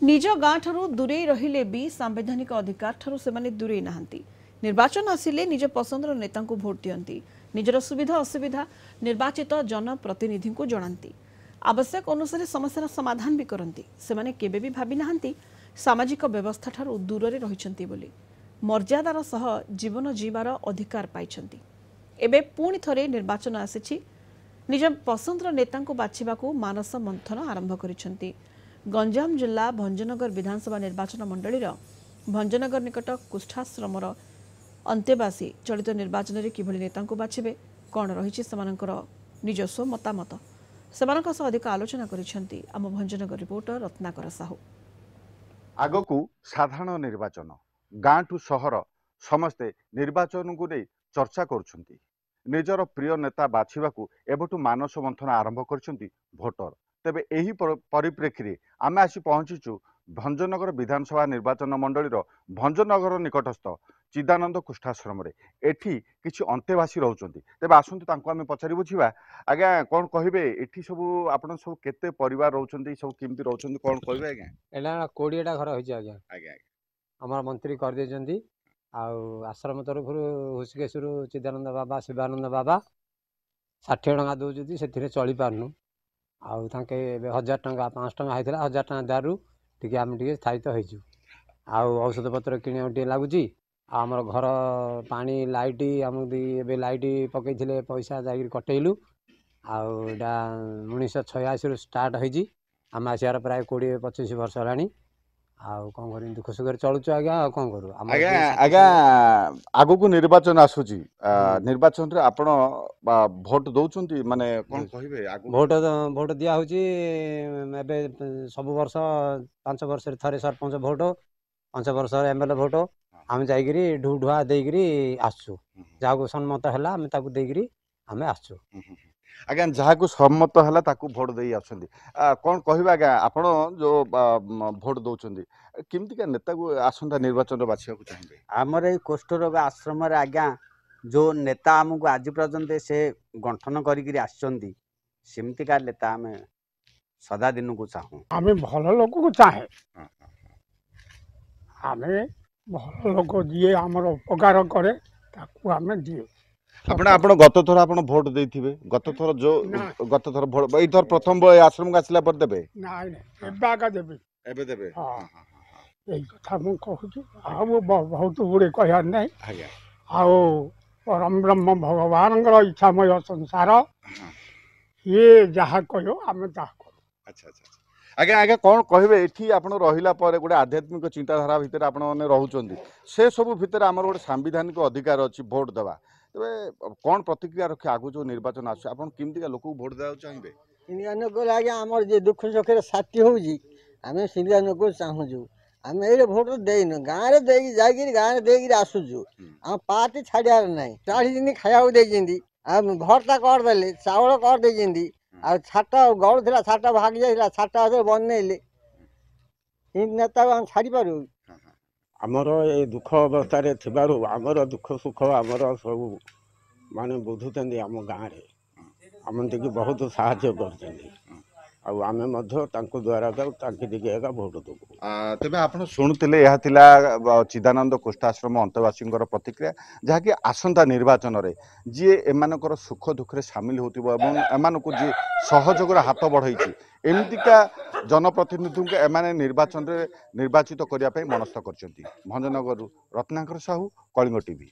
निज गाँ ठारू दूरे रहिले भी सांवैधानिक अधिकार ठारू से दूरे नहांती। निर्वाचन आसिले निज पसंदर नेता भोट दियंती। निजर सुविधा असुविधा निर्वाचित जनप्रतिनिधि को जनाती। आवश्यक अनुसार समस्या समाधान भी करती। सेमाने केबे भी भाबी नहांती सामाजिक व्यवस्था ठारू दूर रे रहिछंती बोली मर्यादार सह जीवन जीवार अधिकार पाइछंती। एबे पुणी थरे निर्वाचन आसिछि। निज पसंदर नेता बाछिबाकू मानस मंथन आरंभ करिछंती। गंजाम जिला भंजनगर विधानसभा निर्वाचन मंडलीर भंजनगर निकट कुष्ठाश्रमर अंतेवासी चलित निर्वाचन में किभली नेता बाछिबे कौन रही निजस्व मतामत सेमानक सह अधिक आलोचना करिसेंती आम भंजनगर रिपोर्टर रत्नाकर साहू। आगकू साधारण निर्वाचन गाँ टू सहर समस्ते निर्वाचन को नहीं चर्चा करुछंती। निजर प्रिय नेता बाछिबाकू एबठू मानस मंथन आरंभ करिसेंती भोटर। तेबे एही परिप्रेक्षी रे आमे आसी पहुंचीचु भंजनगर विधानसभा निर्वाचन मंडलीर भंजनगर निकटस्थ चिदानंद कुष्ठाश्रम रे। एठी किछि अंतेवासी रहउचंती। तेबे आसंतु तांको आमे पचारि बुझिबा। आज्ञा कोन कहिबे एठी सब आपण सब केते परिवार रहउचंती सब किमती रहउचंती कोन कहिबे आज्ञा? एला 20टा घर होइछ आज्ञा। आज्ञा हमर मंत्री कर देचंती आश्रम तरफ हुसकेश्वर चिदानंद बाबा शिवानंद बाबा 60 टका दौचती से चली पारनु आउ तांके 1000 टका 500 टका होइथिला 1000 टका दारू टिके आम टिके स्थायित्व होइछु आउ औषध पत्र किने टिके लागुची आमर घर पानी लाइट आम एबे लाइट पकईथिले पैसा जागिर कटेइलु आउ एटा 1986 रु स्टार्ट होइची आम आसियार प्राय 20-25 वर्ष हलानी आउ कोन करी दुख सुख चलुछु आज्ञा कोन करू आज्ञा आज्ञा आगो को निर्वाचन आसुची निर्वाचन रे आपण भोट दउचंती माने कोन कहिबे आगो भोट दिया होची एबे सब वर्ष 5 वर्ष रे थरे सरपंच भोट 5 वर्ष रे एमएलए भोट आम जाइगिरी ढु ढुआ देगिरी आसु जाको सम्मत हला हम ताकू देगिरी हमें आसु। आज्ञा जहाँ को सम्मत है ताकू भोट दे आसुंदी कौन कहबा आज्ञा आपण जो भोट दउचंदी किमती का नेता को आसंता निर्वाचन रे बाछिया को चाहिए? आमर ए कुष्ठ रोग आश्रम रे आज्ञा जो नेता आमको आज पर्यंत से गठन करिक आसचंदी सेमती का नेता आम सदा दिन को चाहूँ। आम भल लोक को चाहे आम भल लोक जी आमर उपकार करे ताकू आम दिए। आपण आपण गत थर आपण भोट देथिबे गत थर जो गत थर भोट एई थर प्रथम आश्रम का आसिला पर देबे? नाइ नाइ एबा का देबे एबे देबे। हां एई कथा मु कहूची आ बहुत गुड़े कहयार नहीं आज्ञा आओ परम ब्रह्म भगवान इच्छामय संसार ये जहाँ कहो आम ता अच्छा अच्छा आज्ञा आज्ञा कौन कहबे एठी आपण रहिला पर गोटे आध्यात्मिक चिंताधारा भितर आपण माने रहउचंदी से सब भितर हमर गोटे सांविधानिक अधिकार अछि भोट देबा तबे कौन प्रतिक्रिया रखे आगु जो निर्वाचन आछ आपण किमती का लोक को भोट देउ चाहिबे? सिंधियान को लागे हमर जे दुख सुखे साथी होउजी आमे सिंधियान को चाहूजु आम ए भोट देन गाँव रे देगी जागिर गाँव रे देगी आसुजु हम पार्टी छाड़ियार नहीं 40 दिन खाया देजिंदी हम घरटा कर देले चावल कर देजिंदी आ छाटा गड़ थिला छाटा भाग जाइला छाटा बनैले इन नेता हम छाड़ी पारू? आमर ए दुख अवस्था रे थिबारु आमर दुख सुख आमर सब माने बुझुचंदी आम गाँव रे आम टिके बहुत साहाय्य करचंदी आउ आमे मध्य तांको द्वारा तांके दिगे एका भोट देबो। तबे आपण सुनुतिले यहा थिला चिदानंद कुष्ठाश्रम अंतवासींकर प्रतिक्रिया जहा कि आसंता निर्वाचन रे जी एमानकर सुख दुख रे शामिल होतिबो एवं एमानको जी सहयोगर हाथ बढ़ाई एमतिका जनप्रतिनिधि को एमाने निर्वाचन रे निर्वाचित करिया पई मनस्थ करचंती। भंजनगर रत्नाकर साहू कलिंग टीवी।